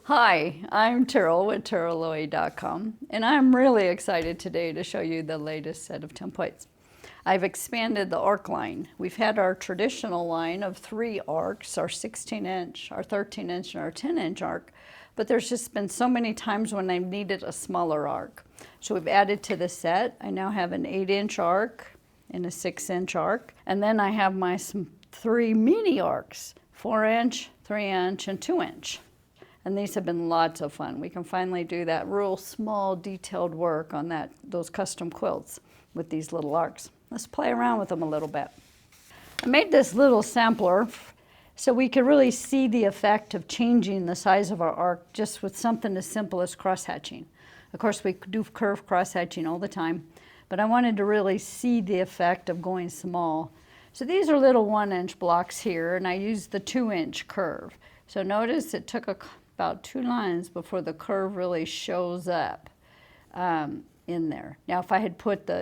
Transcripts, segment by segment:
Hi, I'm Terrell with TerrellLoy.com, and I'm really excited today to show you the latest set of templates. I've expanded the arc line. We've had our traditional line of 3 arcs, our 16-inch, our 13-inch, and our 10-inch arc, but there's just been so many times when I needed a smaller arc. So we've added to the set. I now have an 8-inch arc and a 6-inch arc, and then I have my 3 mini arcs, 4-inch, 3-inch, and 2-inch. And these have been lots of fun. We can finally do that real small detailed work on those custom quilts with these little arcs. Let's play around with them a little bit. I made this little sampler so we could really see the effect of changing the size of our arc just with something as simple as cross-hatching. Of course, we do curve cross-hatching all the time, but I wanted to really see the effect of going small. So these are little 1-inch blocks here, and I used the 2-inch curve. So notice it took about 2 lines before the curve really shows up in there. Now, if I had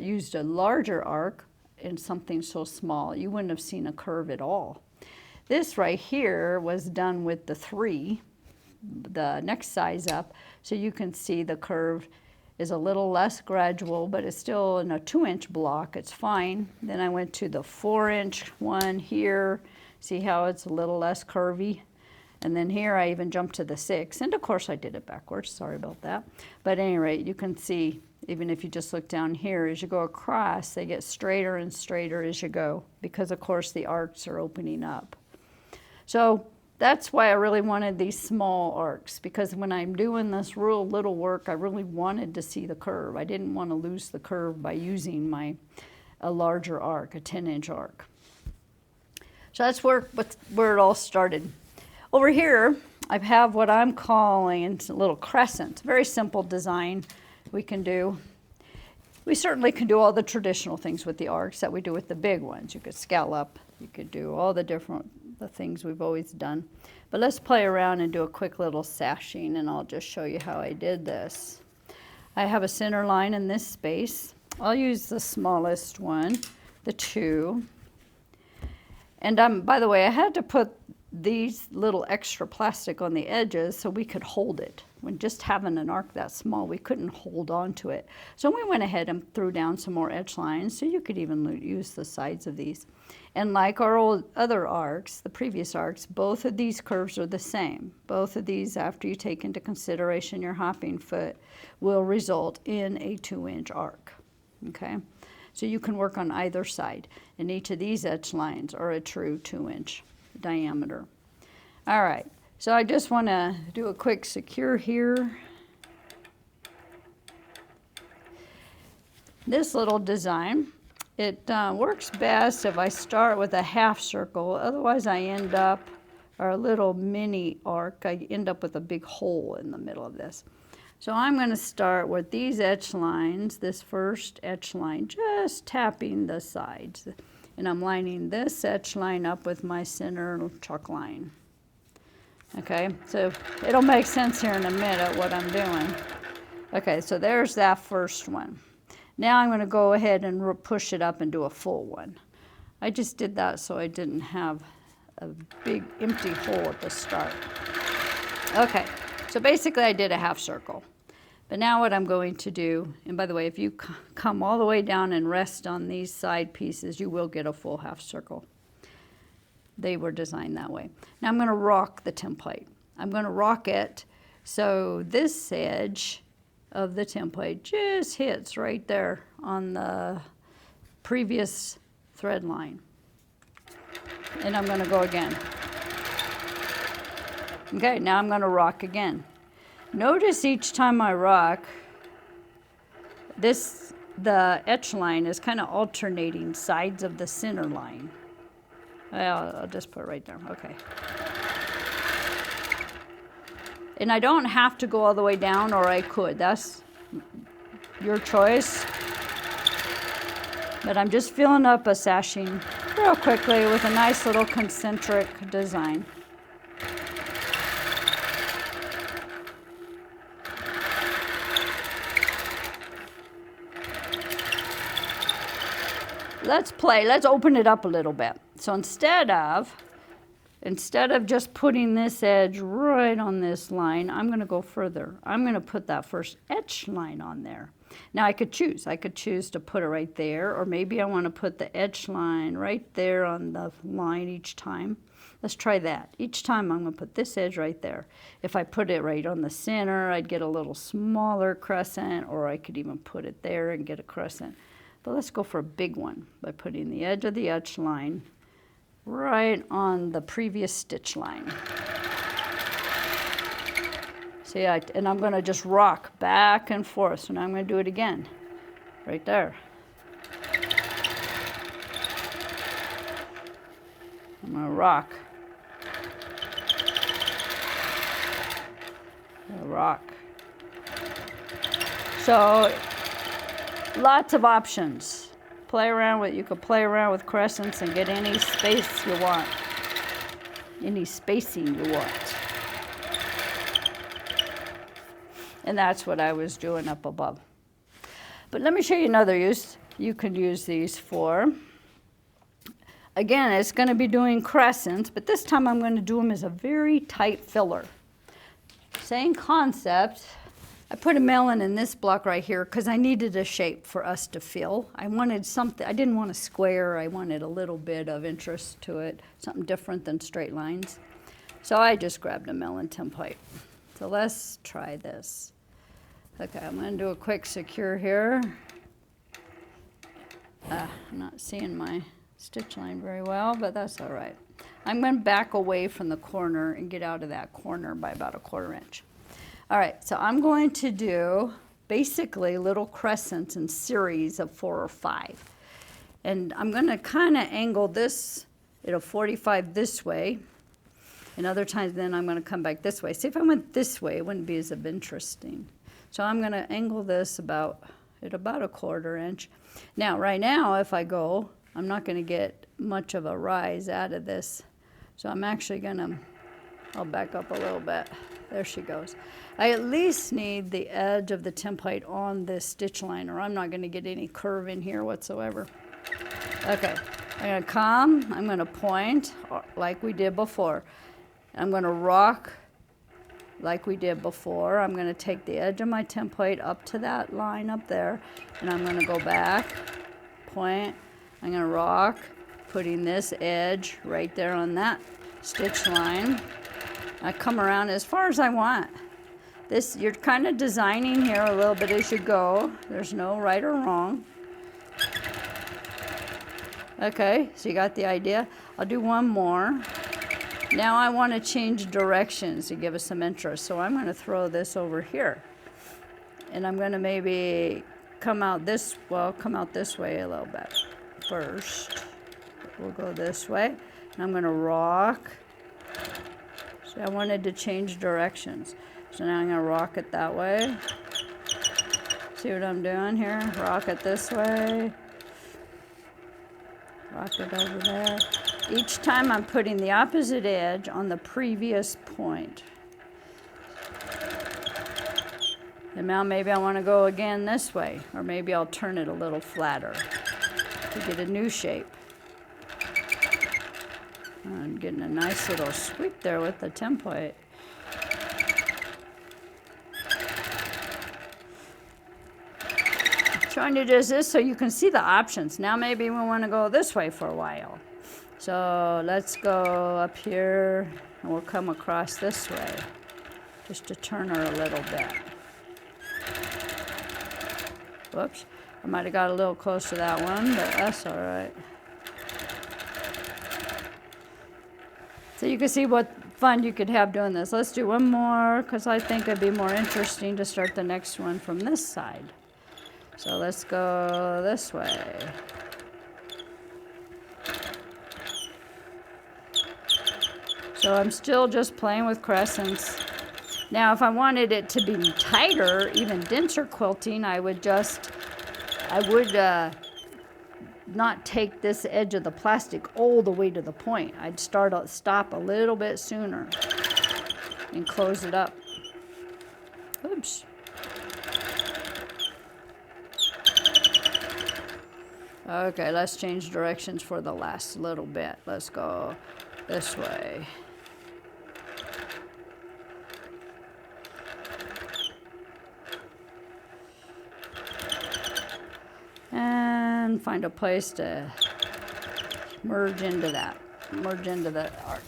used a larger arc in something so small, you wouldn't have seen a curve at all. This right here was done with the 3, the next size up, so you can see the curve is a little less gradual, but it's still in a 2-inch block. It's fine. Then I went to the 4-inch one here. See how it's a little less curvy? And then here I even jumped to the 6, and of course I did it backwards, sorry about that. But at any rate, you can see, even if you just look down here, as you go across, they get straighter and straighter as you go, because of course the arcs are opening up. So that's why I really wanted these small arcs, because when I'm doing this real little work, I really wanted to see the curve. I didn't want to lose the curve by using a larger arc, a 10-inch arc. So that's where it all started. Over here, I have what I'm calling a little crescent. Very simple design we can do. We certainly can do all the traditional things with the arcs that we do with the big ones. You could scallop, you could do all the things we've always done. But let's play around and do a quick little sashing, and I'll just show you how I did this. I have a center line in this space. I'll use the smallest one, the 2. And by the way, I had to put these little extra plastic on the edges so we could hold it. When just having an arc that small, we couldn't hold on to it. So we went ahead and threw down some more edge lines, so you could even use the sides of these. And like our other arcs, the previous arcs, both of these curves are the same. Both of these, after you take into consideration your hopping foot, will result in a 2-inch arc, okay? So you can work on either side, and each of these edge lines are a true 2-inch diameter. All right, so I just want to do a quick secure here. This little design, it works best if I start with a half circle. Otherwise I end up, or a little mini arc, I end up with a big hole in the middle of this. So I'm going to start with these edge lines, this first edge line, just tapping the sides. And I'm lining this edge line up with my center chalk line. Okay, so it'll make sense here in a minute what I'm doing. Okay, so there's that first one. Now I'm going to go ahead and push it up and do a full one. I just did that so I didn't have a big empty hole at the start. Okay, so basically I did a half circle. But now what I'm going to do, and by the way, if you come all the way down and rest on these side pieces, you will get a full half circle. They were designed that way. Now I'm going to rock the template. I'm going to rock it so this edge of the template just hits right there on the previous thread line. And I'm going to go again. Okay, now I'm going to rock again. Notice each time I rock, the edge line is kind of alternating sides of the center line. I'll just put it right there, okay. And I don't have to go all the way down, or I could. That's your choice. But I'm just filling up a sashing real quickly with a nice little concentric design. Let's open it up a little bit. So instead of, I'm going to go ahead and put this 2-inch arc. I'm going to go ahead and put this 2-inch arc right here. Okay, so now I'm going to rock it. Let's play. Let's open it up a little bit. So instead of instead of just putting this edge right on this line, I'm going to go further. I'm going to put that first edge line on there. Now I could choose. I could choose to put it right there, or maybe I want to put the edge line right there on the line each time. Let's try that. Each time I'm going to put this edge right there. If I put it right on the center, I'd get a little smaller crescent, or I could even put it there and get a crescent. But let's go for a big one by putting the edge of the edge line right on the previous stitch line. See, and I'm going to just rock back and forth. So now I'm going to do it again, right there. I'm going to rock. Rock. So, lots of options. Play around with, you could play around with crescents and get any space you want. Any spacing you want. And that's what I was doing up above. But let me show you another use you can use these for. Again, it's going to be doing crescents, but this time I'm going to do them as a very tight filler. Same concept. I put a melon in this block right here because I needed a shape for us to fill. I wanted something, I didn't want a square, I wanted a little bit of interest to it, something different than straight lines. So I just grabbed a melon template. So let's try this. Okay, I'm going to do a quick secure here. I'm not seeing my stitch line very well, but that's all right. I'm going to back away from the corner and get out of that corner by about 1/4 inch. All right, so I'm going to do basically little crescents in series of 4 or 5. And I'm going to kind of angle this at a 45 this way. And other times then I'm going to come back this way. See, if I went this way, it wouldn't be as interesting. So I'm going to angle this at about 1/4 inch. Now, right now, if I go, I'm not going to get much of a rise out of this. So I'm actually going to, I'll back up a little bit. There she goes. I at least need the edge of the template on this stitch line, or I'm not going to get any curve in here whatsoever. Okay, I'm going to come, I'm going to point like we did before. I'm going to rock like we did before. I'm going to take the edge of my template up to that line up there, and I'm going to go back, point, I'm going to rock, putting this edge right there on that stitch line. I come around as far as I want. This, you're kind of designing here a little bit as you go. There's no right or wrong. Okay, so you got the idea. I'll do one more. Now I want to change directions to give us some interest. So I'm going to throw this over here. And I'm going to maybe come out this way a little bit first. We'll go this way. And I'm going to rock. So I wanted to change directions. So now I'm going to rock it that way. See what I'm doing here? Rock it this way. Rock it over there. Each time I'm putting the opposite edge on the previous point. And now maybe I want to go again this way, or maybe I'll turn it a little flatter to get a new shape. I'm getting a nice little sweep there with the template. Trying to do this so you can see the options. Now maybe we want to go this way for a while. So let's go up here and we'll come across this way just to turn her a little bit. Whoops, I might have got a little close to that one, but that's all right. So you can see what fun you could have doing this. Let's do one more because I think it'd be more interesting to start the next one from this side. So let's go this way. So I'm still just playing with crescents. Now if I wanted it to be tighter, even denser quilting, I would not take this edge of the plastic all the way to the point. I'd stop a little bit sooner and close it up. Oops. Okay, let's change directions for the last little bit. Let's go this way. And find a place to merge into that arc.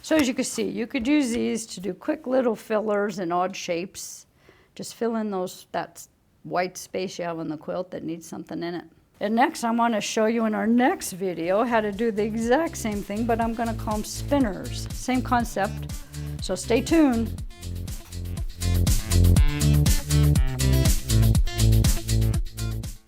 So as you can see, you could use these to do quick little fillers in odd shapes. Just fill in that white space you have on the quilt that needs something in it. And next, I want to show you in our next video how to do the exact same thing, but I'm going to call them spinners. Same concept, so stay tuned.